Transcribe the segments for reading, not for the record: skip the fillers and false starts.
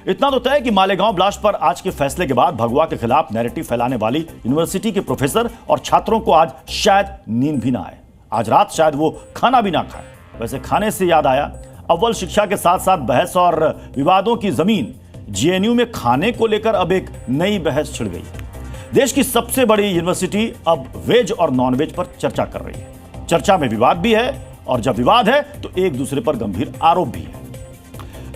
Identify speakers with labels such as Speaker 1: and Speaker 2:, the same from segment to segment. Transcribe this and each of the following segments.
Speaker 1: इतना तो तय है कि मालेगांव ब्लास्ट पर आज के फैसले के बाद भगवा के खिलाफ नैरेटिव फैलाने वाली यूनिवर्सिटी के प्रोफेसर और छात्रों को आज शायद नींद भी ना आए। आज रात शायद वो खाना भी ना खाए। वैसे खाने से याद आया, अव्वल शिक्षा के साथ साथ बहस और विवादों की जमीन जेएनयू में खाने को लेकर अब एक नई बहस छिड़ गई। देश की सबसे बड़ी यूनिवर्सिटी अब वेज और नॉन वेज पर चर्चा कर रही है। चर्चा में विवाद भी है और जब विवाद है तो एक दूसरे पर गंभीर आरोप भी है।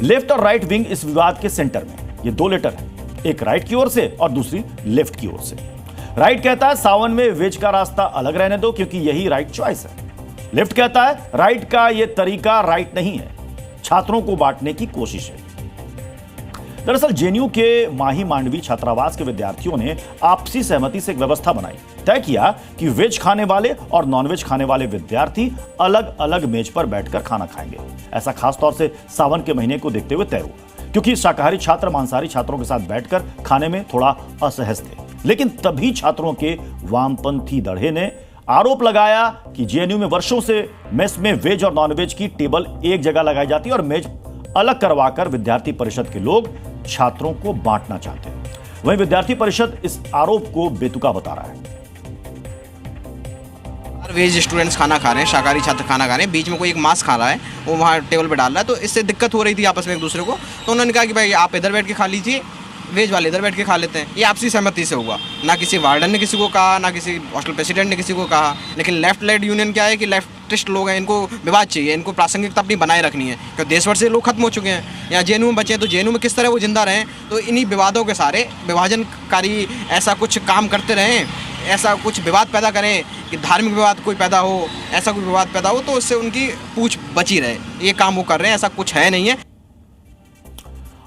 Speaker 1: लेफ्ट और राइट विंग इस विवाद के सेंटर में। ये दो लेटर है, एक राइट की ओर से और दूसरी लेफ्ट की ओर से। राइट कहता है सावन में वेज का रास्ता अलग रहने दो क्योंकि यही राइट चॉइस है। लेफ्ट कहता है राइट का यह तरीका राइट नहीं है, छात्रों को बांटने की कोशिश है। दरअसल जेएनयू के माही मांडवी छात्रावास के विद्यार्थियों ने आपसी सहमति से एक व्यवस्था बनाई। तय किया कि वेज खाने वाले और नॉनवेज खाने वाले विद्यार्थी अलग अलग मेज पर बैठकर खाना खाएंगे। ऐसा खासतौर से सावन के महीने को देखते हुए तय हुआ क्योंकि शाकाहारी छात्र मांसाहारी छात्रों के साथ बैठकर खाने में थोड़ा असहज थे। लेकिन तभी छात्रों के वामपंथी धड़े ने आरोप लगाया कि जेएनयू में वर्षों से मेस में वेज और नॉनवेज की टेबल एक जगह लगाई जाती है और मेज अलग करवाकर विद्यार्थी परिषद के लोग छात्रों को बांटना चाहते हैं। वहीं विद्यार्थी परिषद इस आरोप को बेतुका बता रहा है।
Speaker 2: वेज स्टूडेंट्स खाना खा रहे हैं, शाकाहारी छात्र खाना खा रहे हैं, बीच में कोई एक मांस खा रहा है, वो वहाँ टेबल पे डाल रहा है, तो इससे दिक्कत हो रही थी आपस में एक दूसरे को। तो उन्होंने कहा कि भाई आप इधर बैठ के खा लीजिए, वेज वाले इधर बैठ के खा लेते हैं। ये आपसी सहमति से हुआ, ना किसी वार्डन ने किसी को कहा, ना किसी हॉस्टल प्रेसिडेंट ने किसी को कहा। लेकिन लेफ्ट लेड यूनियन क्या है कि लेफ्टिस्ट लोग हैं, इनको विवाद चाहिए, इनको प्रासंगिकता अपनी बनाए रखनी है क्योंकि देश भर से लोग खत्म हो चुके हैं। यहाँ जेएनयू में बचे हैं तो जेएनयू में किस तरह वो जिंदा रहें, तो इन्हीं विवादों के सारे विभाजनकारी ऐसा कुछ काम करते रहें, ऐसा कुछ विवाद पैदा करें कि धार्मिक विवाद कोई पैदा हो, ऐसा कोई विवाद पैदा हो तो उससे उनकी पूछ बची रहे। ये काम वो कर रहे हैं, ऐसा कुछ है नहीं है।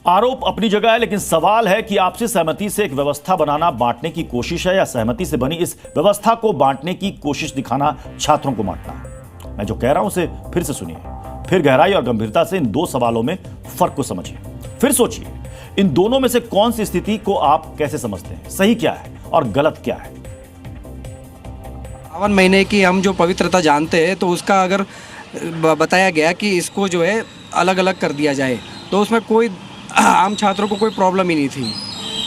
Speaker 1: आरोप अपनी जगह है, लेकिन सवाल है कि आपसी सहमति से एक व्यवस्था बनाना बांटने की कोशिश है या सहमति से बनी इस व्यवस्था को बांटने की कोशिश दिखाना छात्रों को बांटना है। मैं जो कह रहा हूं उसे फिर से सुनिए, फिर गहराई और गंभीरता से इन दो सवालों में फर्क को समझिए, फिर सोचिए इन दोनों में से कौन सी स्थिति को आप कैसे समझते हैं, सही क्या है और गलत क्या है।
Speaker 3: सावन महीने की हम जो पवित्रता जानते हैं तो उसका अगर बताया गया कि इसको जो है अलग अलग कर दिया जाए तो उसमें कोई आम छात्रों को कोई प्रॉब्लम ही नहीं थी,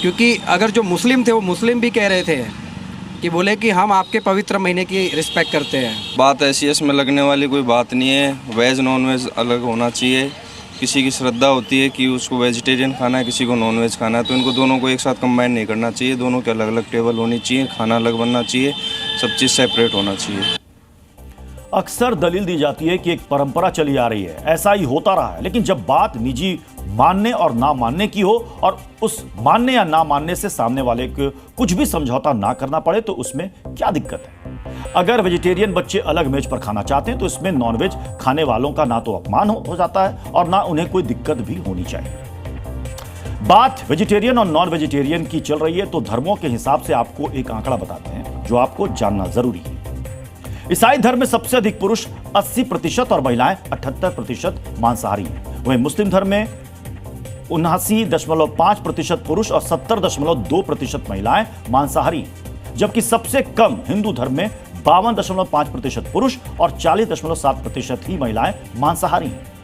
Speaker 3: क्योंकि अगर जो मुस्लिम थे वो मुस्लिम भी कह रहे थे कि बोले कि हम आपके पवित्र महीने की रिस्पेक्ट करते हैं।
Speaker 4: बात ऐसी है, इसमें लगने वाली कोई बात नहीं है। वेज नॉन वेज अलग होना चाहिए। किसी की श्रद्धा होती है कि उसको वेजिटेरियन खाना है, किसी को नॉन वेज खाना है, तो इनको दोनों को एक साथ कंबाइन नहीं करना चाहिए। दोनों के अलग अलग टेबल होनी चाहिए, खाना अलग बनना चाहिए, सब चीज़ सेपरेट होना चाहिए।
Speaker 1: अक्सर दलील दी जाती है कि एक परंपरा चली आ रही है, ऐसा ही होता रहा है। लेकिन जब बात निजी मानने और ना मानने की हो और उस मानने या ना मानने से सामने वाले को कुछ भी समझौता ना करना पड़े तो उसमें क्या दिक्कत है। अगर वेजिटेरियन बच्चे अलग मेज पर खाना चाहते हैं तो इसमें नॉनवेज खाने वालों का ना तो अपमान हो जाता है और ना उन्हें कोई दिक्कत भी होनी चाहिए। बात वेजिटेरियन और नॉन वेजिटेरियन की चल रही है तो धर्मों के हिसाब से आपको एक आंकड़ा बताते हैं जो आपको जानना जरूरी है। ईसाई धर्म में सबसे अधिक पुरुष 80% और महिलाएं 78% मांसाहारी हैं। वहीं मुस्लिम धर्म में 79.5% पुरुष और 70.2% महिलाएं मांसाहारी, जबकि सबसे कम हिंदू धर्म में 52.5% पुरुष और 40.7% ही महिलाएं मांसाहारी हैं।